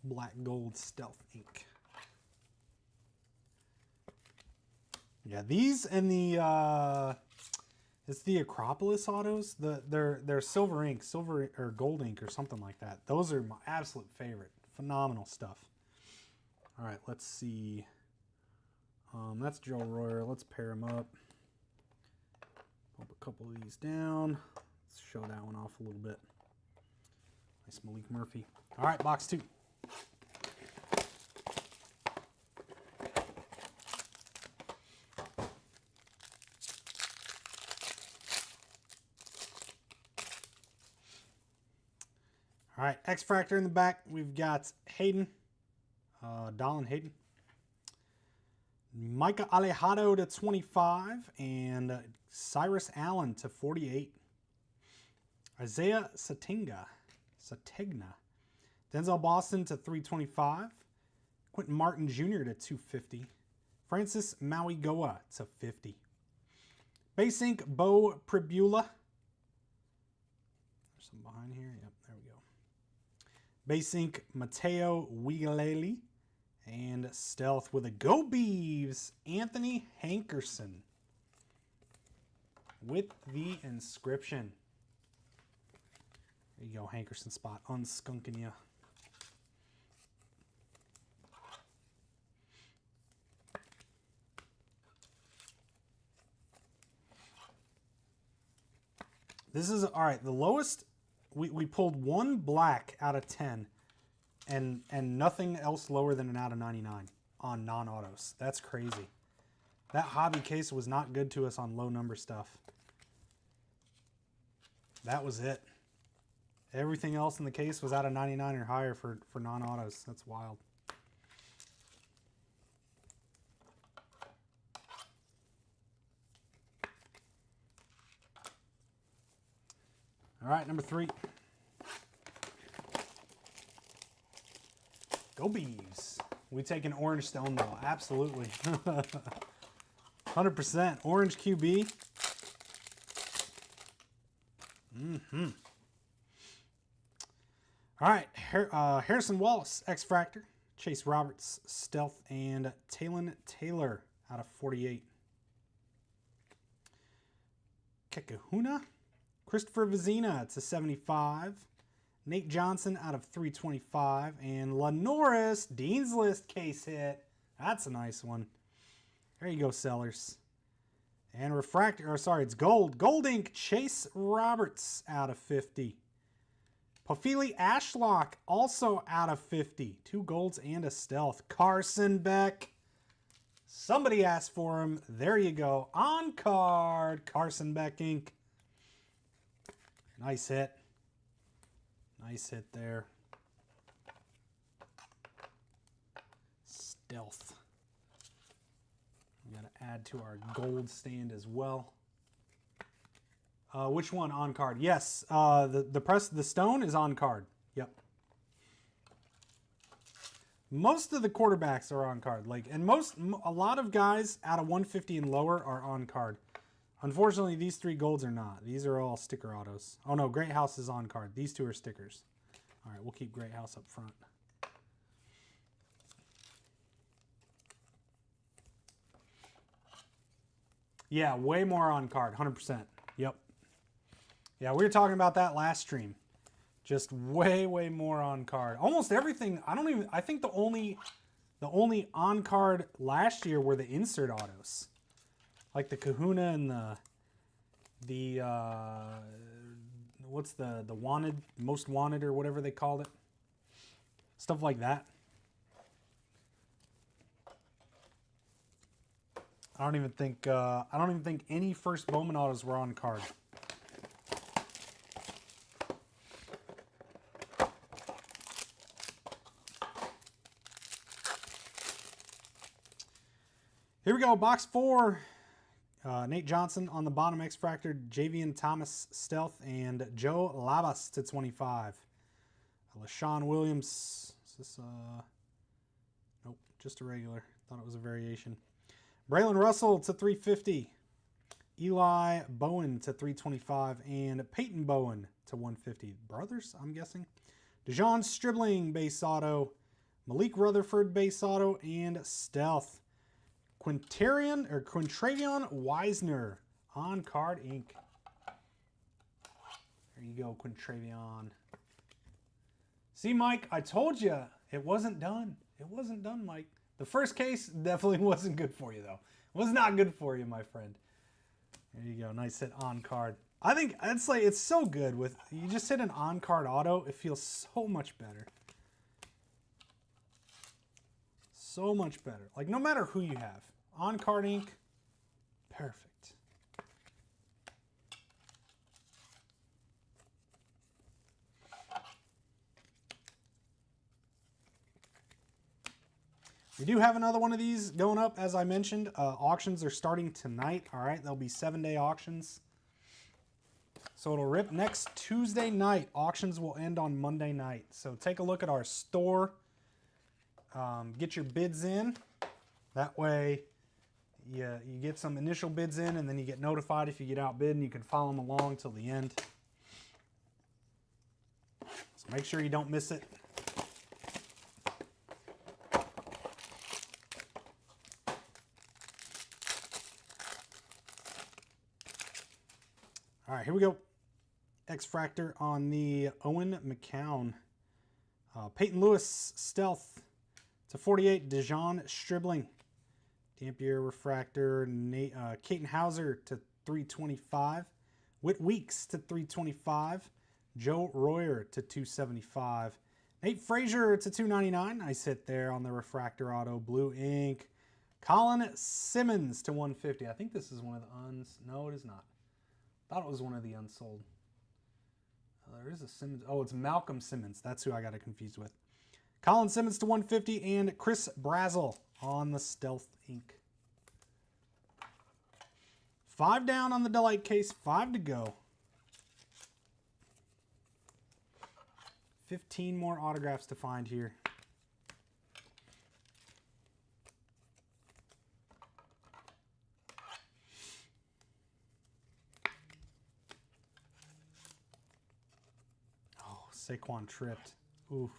black gold stealth ink. Yeah, these and the it's the Acropolis autos. They're silver ink, silver or gold ink or something like that. Those are my absolute favorite. Phenomenal stuff. All right, let's see. That's Joe Royer. Let's pair them up. Pump a couple of these down. Let's show that one off a little bit. Nice Malik Murphy. All right, box 2. All right, X-Fractor in the back. We've got Hayden, Dolan Hayden. Micah Alejado to 25 and Cyrus Allen to 48. Isaiah Sategna. Denzel Boston to 325. Quentin Martin Jr. to 250. Francis Mauigoa to 50. Base ink Bo Pribula. There's some behind here. Yep, there we go. Base ink Mateo Wigaleli. And stealth with a Go Beavs, Anthony Hankerson. With the inscription. There you go, Hankerson spot, unskunking you. This is, all right, the lowest, we pulled one black out of 10 and nothing else lower than an out of 99 on non-autos. That's crazy. That hobby case was not good to us on low number stuff. That was it. Everything else in the case was out of 99 or higher for non-autos. That's wild. All right, number 3. Go Beavs. We take an orange stone though, absolutely. 100% orange QB. All right, Harrison Wallace, X-Fractor, Chase Roberts, Stealth, and Talon Taylor out of 48. Kekahuna, Christopher Vizina to 75. Nate Johnson out of 325. And Lanoris, Dean's List case hit. That's a nice one. There you go, sellers. And refractor, or sorry, it's gold. Gold ink, Chase Roberts out of 50. Pofili Ashlock also out of 50. 2 golds and a stealth. Carson Beck. Somebody asked for him. There you go. On card, Carson Beck ink. Nice hit. Nice hit there. Stealth. We got to add to our gold stand as well. Which one on card? Yes, the stone is on card. Yep. Most of the quarterbacks are on card. A lot of guys out of 150 and lower are on card. Unfortunately, these 3 golds are not. These are all sticker autos. Oh no, Great House is on card. These 2 are stickers. All right, we'll keep Great House up front. Yeah, way more on card, 100%. Yep. Yeah, we were talking about that last stream. Just way more on card. Almost everything. I think the only on card last year were the insert autos. Like the Kahuna and the what's the wanted, most wanted or whatever they called it. Stuff like that. I don't even think any first Bowman autos were on card. Here we go, box 4. Nate Johnson on the bottom, X-Fractor, Javian Thomas Stealth, and Joe Labas to 25. LaShawn Williams. Is this nope, just a regular. Thought it was a variation. Braylon Russell to 350. Eli Bowen to 325. And Peyton Bowen to 150. Brothers, I'm guessing. Dejon Stribling base auto. Malik Rutherford base auto. And Stealth. Quintravion Wiesner on card ink. There you go, Quintravion. See, Mike, I told you it wasn't done. It wasn't done, Mike. The first case definitely wasn't good for you, though. It was not good for you, my friend. There you go, nice hit on card. I think it's so good with you just hit an on card auto. It feels so much better. So much better. Like no matter who you have. On card ink, perfect. We do have another one of these going up, as I mentioned. Auctions are starting tonight. All right, there'll be 7-day auctions. So it'll rip next Tuesday night. Auctions will end on Monday night. So take a look at our store. Get your bids in. That way you get some initial bids in, and then you get notified if you get outbid, and you can follow them along till the end. So make sure you don't miss it. All right, here we go. X-Fractor on the Owen McCown. Peyton Lewis Stealth to 48. Dejon Stribling. Dampier Refractor. Caton Hauser to 325. Whit Weeks to 325. Joe Royer to 275. Nate Frazier to 299. Nice hit there on the Refractor Auto. Blue ink. Colin Simmons to 150. I think this is one of the no, it is not. Thought it was one of the unsold. There is a Simmons. Oh, it's Malcolm Simmons. That's who I got it confused with. Colin Simmons to 150 and Chris Brazel on the Stealth ink. 5 down on the Delight case. 5 to go. 15 more autographs to find here. Saquon tripped. Oof.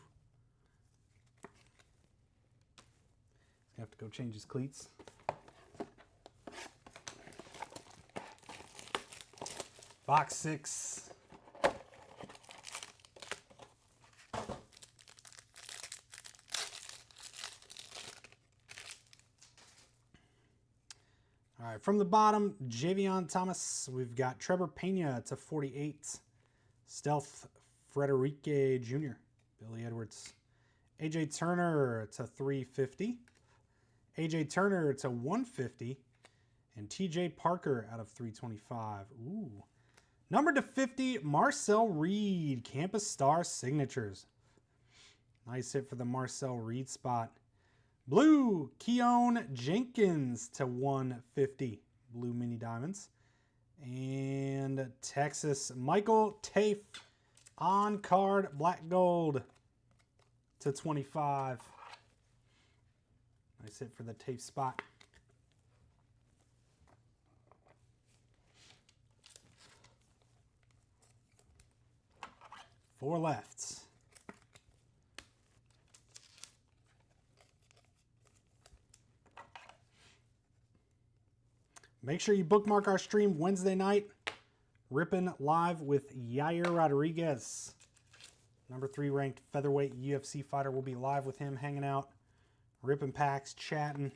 He's gonna have to go change his cleats. Box 6. All right, from the bottom, Javion Thomas. We've got Trevor Pena to 48. Stealth Frederique Jr. Billy Edwards. AJ Turner to 350. AJ Turner to 150. And TJ Parker out of 325. Ooh. Number to 50, Marcel Reed. Campus Star Signatures. Nice hit for the Marcel Reed spot. Blue, Keon Jenkins to 150. Blue mini diamonds. And Texas, Michael Tafe. On card, black gold to 25. Nice hit for the tape spot. Four lefts. Make sure you bookmark our stream Wednesday night. Ripping live with Yair Rodriguez. Number 3 ranked featherweight UFC fighter. We'll be live with him, hanging out, ripping packs, chatting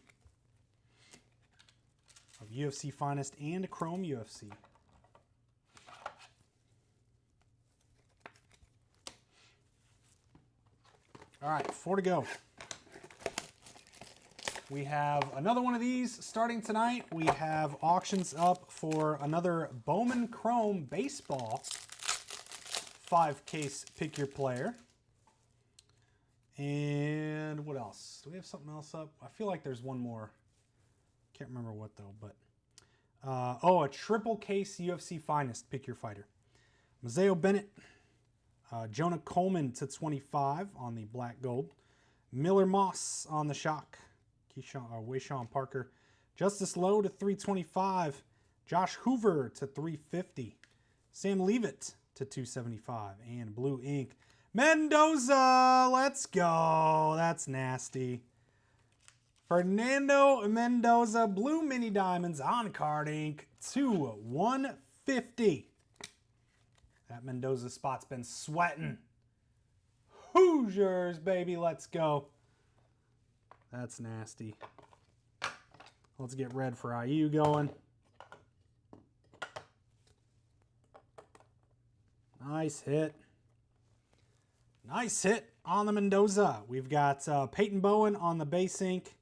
of UFC Finest and Chrome UFC. All right, 4 to go. We have another one of these starting tonight. We have auctions up for another Bowman Chrome Baseball 5-case Pick Your Player. And what else? Do we have something else up? I feel like there's one more. Can't remember what though, but a triple case UFC Finest Pick Your Fighter. Mazeo Bennett, Jonah Coleman to 25 on the black gold. Miller Moss on the shock. Wayshawn Parker. Justice Lowe to 325. Josh Hoover to 350. Sam Leavitt to 275. And blue ink. Mendoza! Let's go. That's nasty. Fernando Mendoza. Blue mini diamonds on card ink to 150. That Mendoza spot's been sweating. Hoosiers, baby. Let's go. That's nasty. Let's get red for IU going. Nice hit. Nice hit on the Mendoza. We've got Peyton Bowen on the base ink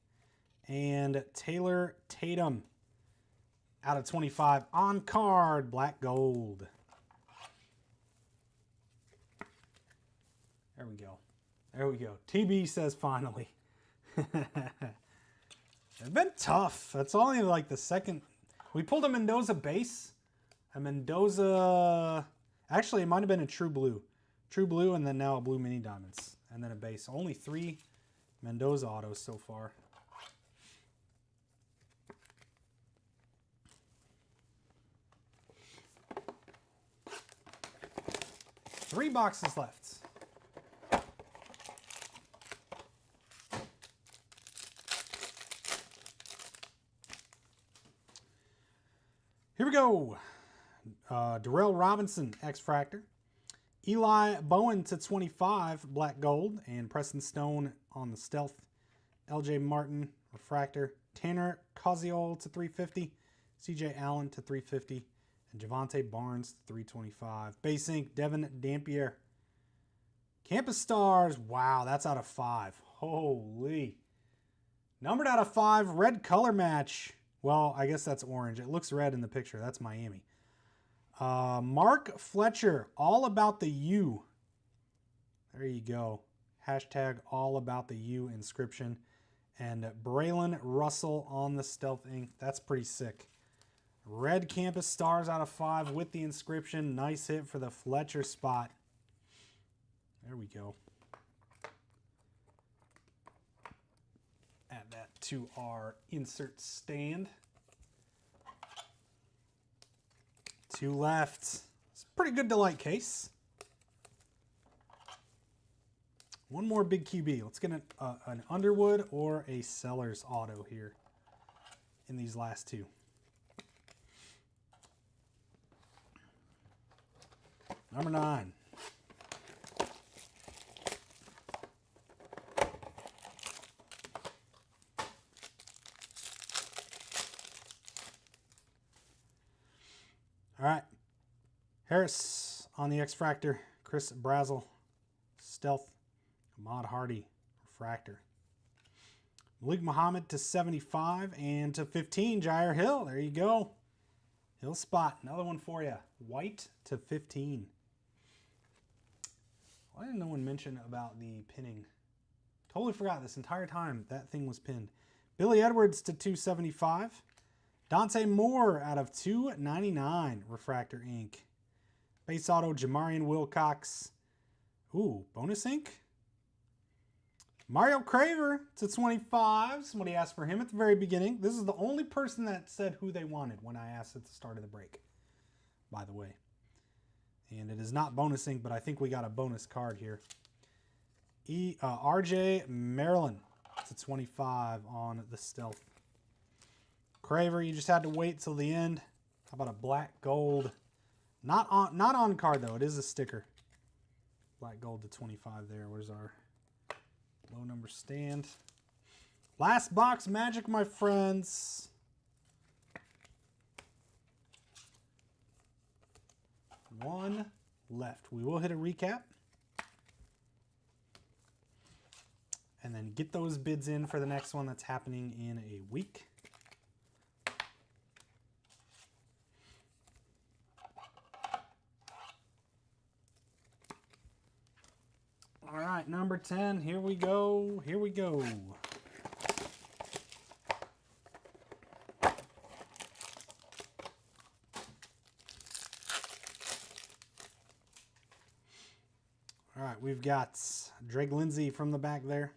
and Taylor Tatum out of 25 on card, black gold. There we go. There we go. TB says finally. It's been tough. That's only like the second. We pulled a Mendoza base. A Mendoza. Actually, it might have been a True Blue. True Blue, and then now a Blue Mini Diamonds. And then a base. Only 3 Mendoza autos so far. Three boxes left. Here we go. Darrell Robinson, X-Fractor. Eli Bowman to 25, black gold. And Preston Stone on the stealth. LJ Martin, refractor. Tanner Koziol to 350. CJ Allen to 350. And Javante Barnes to 325. Base ink, Devin Dampier. Campus Stars. Wow, that's out of 5. Holy. Numbered out of 5. Red color match. Well, I guess that's orange. It looks red in the picture. That's Miami. Mark Fletcher, all about the U. There you go. Hashtag all about the U inscription. And Braylon Russell on the stealth ink. That's pretty sick. Red Campus Stars out of 5 with the inscription. Nice hit for the Fletcher spot. There we go. Add that to our insert stand. 2 left. It's a pretty good Delight case. One more big QB. Let's get an Underwood or a Sellers auto here in these last 2. Number 9. All right. Harris on the X-Fractor. Chris Brazel. Stealth. Ahmad Hardy. Refractor. Malik Muhammad to 75. And to 15, Jair Hill. There you go. Hill spot. Another one for you. White to 15. Why didn't no one mention about the pinning? Totally forgot this entire time that thing was pinned. Billy Edwards to 275. Dante Moore out of 299. Refractor ink. Base auto, Jamarian Wilcox. Ooh, bonus ink. Mario Craver to 25. Somebody asked for him at the very beginning. This is the only person that said who they wanted when I asked at the start of the break, by the way. And it is not bonus ink, but I think we got a bonus card here. RJ Maryland to 25 on the stealth. Craver, you just had to wait till the end. How about a black gold? Not on card though. It is a sticker. Black gold to 25 there. Where's our low number stand? Last box magic, my friends. One left. We will hit a recap. And then get those bids in for the next one that's happening in a week. All right, number 10. Here we go. Here we go. All right, we've got Drake Lindsay from the back there.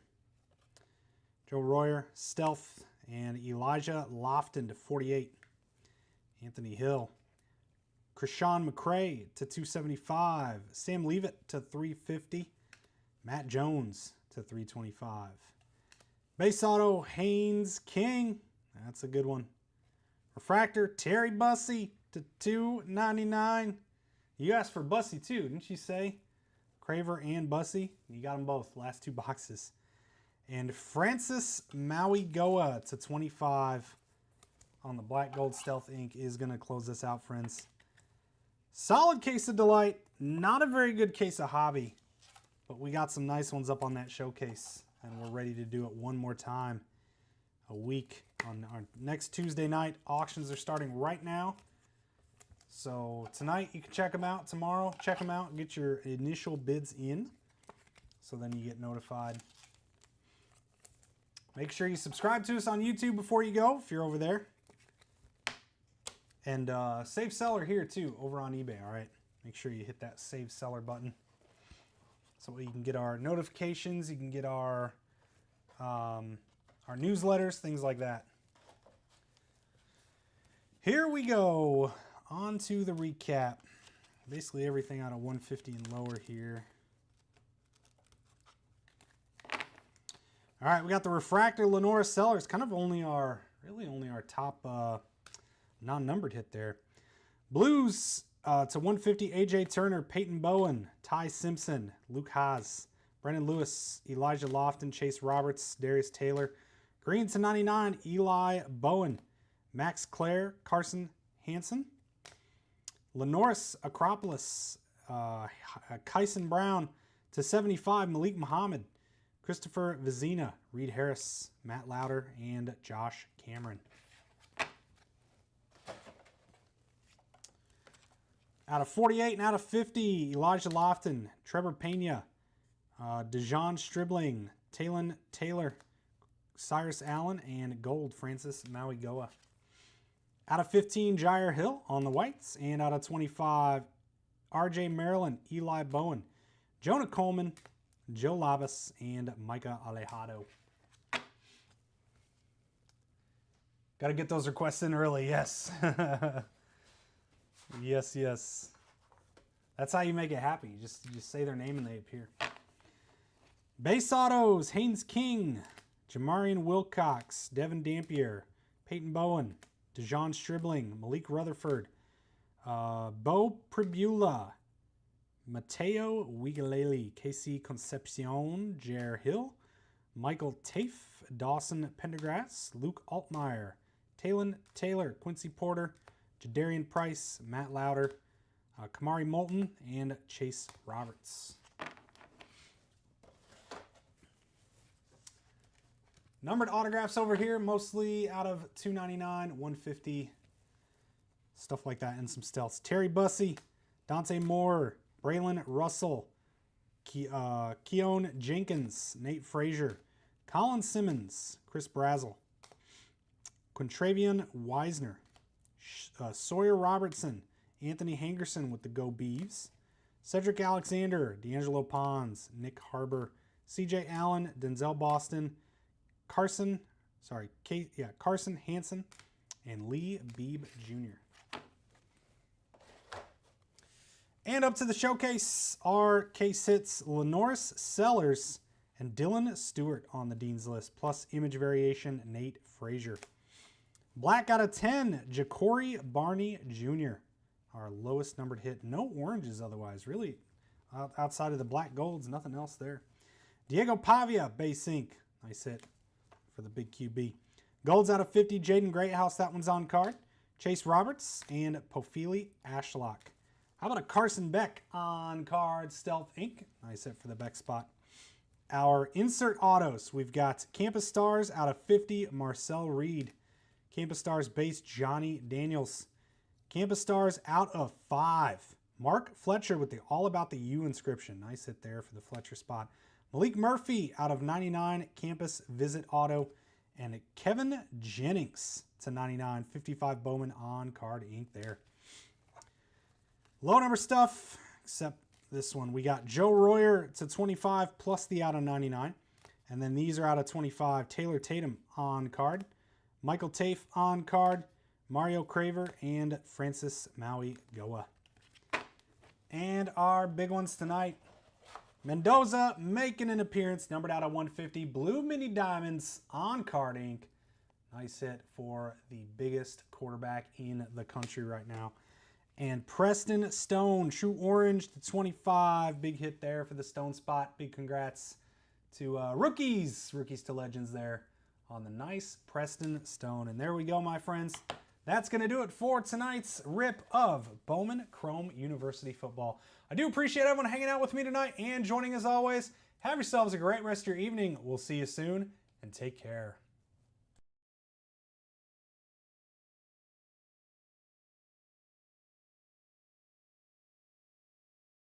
Joe Royer, Stealth, and Elijah Lofton to 48. Anthony Hill. Krishan McCray to 275. Sam Leavitt to 350. Matt Jones to 325. Base auto, Haynes King. That's a good one. Refractor, Terry Bussey to 299. You asked for Bussey too, didn't you say? Craver and Bussey. You got them both. Last 2 boxes. And Francis Maui Goa to 25 on the black gold stealth ink is going to close this out, friends. Solid case of Delight. Not a very good case of Hobby. But we got some nice ones up on that showcase. And we're ready to do it one more time. A week on our next Tuesday night. Auctions are starting right now. So tonight you can check them out. Tomorrow, check them out and get your initial bids in. So then you get notified Make sure you subscribe to us on YouTube before you go, if you're over there. And save seller here too, over on eBay, all right? Make sure you hit that save seller button. So you can get our notifications, you can get our newsletters, things like that. Here we go, on to the recap. Basically everything out of 150 and lower here. All right, we got the refractor Lenora Sellers, kind of really only our top non-numbered hit there. Blues to 150, AJ Turner, Peyton Bowen, Ty Simpson, Luke Haas, Brendan Lewis, Elijah Lofton, Chase Roberts, Darius Taylor. Green to 99, Eli Bowen, Max Clare, Carson Hansen. Lenoris Acropolis, Kyson Brown to 75, Malik Muhammad, Christopher Vizina, Reed Harris, Matt Lauder, and Josh Cameron. Out of 48 and out of 50, Elijah Lofton, Trevor Pena, Dejon Stribling, Talon Taylor, Cyrus Allen, and gold, Francis Mauigoa. Out of 15, Jair Hill on the whites. And out of 25, RJ Maryland, Eli Bowen, Jonah Coleman, Joe Labas, and Micah Alejado. Got to get those requests in early, yes. Yes, yes. That's how you make it happy. You just say their name and they appear. Base autos, Haynes King, Jamarian Wilcox, Devin Dampier, Peyton Bowen, Dejon Stribling, Malik Rutherford, Bo Pribula, Mateo Wigalele, KC Concepcion, Jair Hill, Michael Tafe, Dawson Pendergrass, Luke Altmaier, Talon Taylor, Quincy Porter, Jadarian Price, Matt Lauder, Kamari Moulton, and Chase Roberts. Numbered autographs over here, mostly out of $2.99, $1.50, stuff like that, and some stealths. Terry Bussey, Dante Moore, Braylon Russell, Keon Jenkins, Nate Frazier, Colin Simmons, Chris Brazel, Quintravian Wisner, Sawyer Robertson, Anthony Hangerson with the Go Beavs, Cedric Alexander, D'Angelo Pons, Nick Harbor, CJ Allen, Denzel Boston, Carson Hansen, and Lee Beebe Jr. And up to the showcase are case hits Lenoris Sellers and Dylan Stewart on the Dean's List, plus image variation Nate Frazier. Black out of 10, Ja'Cory Barney Jr., our lowest numbered hit. No oranges otherwise, really. Outside of the black golds, nothing else there. Diego Pavia, base ink. Nice hit for the big QB. Golds out of 50, Jaden Greathouse, that one's on card. Chase Roberts and Pofili Ashlock. How about a Carson Beck on card, Stealth Ink. Nice hit for the Beck spot. Our insert autos, we've got Campus Stars out of 50, Marcel Reed. Campus Stars base, Johnny Daniels. Campus Stars out of 5, Mark Fletcher with the All About the U inscription. Nice hit there for the Fletcher spot. Malik Murphy out of 99, Campus Visit Auto. And Kevin Jennings to 99, 55 Bowman on card ink there. Low number stuff, except this one. We got Joe Royer to 25 plus the out of 99. And then these are out of 25. Taylor Tatum on card. Michael Tafe on card. Mario Craver and Francis Mauigoa. And our big ones tonight. Mendoza making an appearance, numbered out of 150. Blue Mini Diamonds on card ink. Nice hit for the biggest quarterback in the country right now. And Preston Stone, True Orange to 25. Big hit there for the Stone spot. Big congrats to rookies to legends there on the nice Preston Stone. And there we go, my friends. That's going to do it for tonight's rip of Bowman Chrome University football. I do appreciate everyone hanging out with me tonight and joining as always. Have yourselves a great rest of your evening. We'll see you soon, and take care.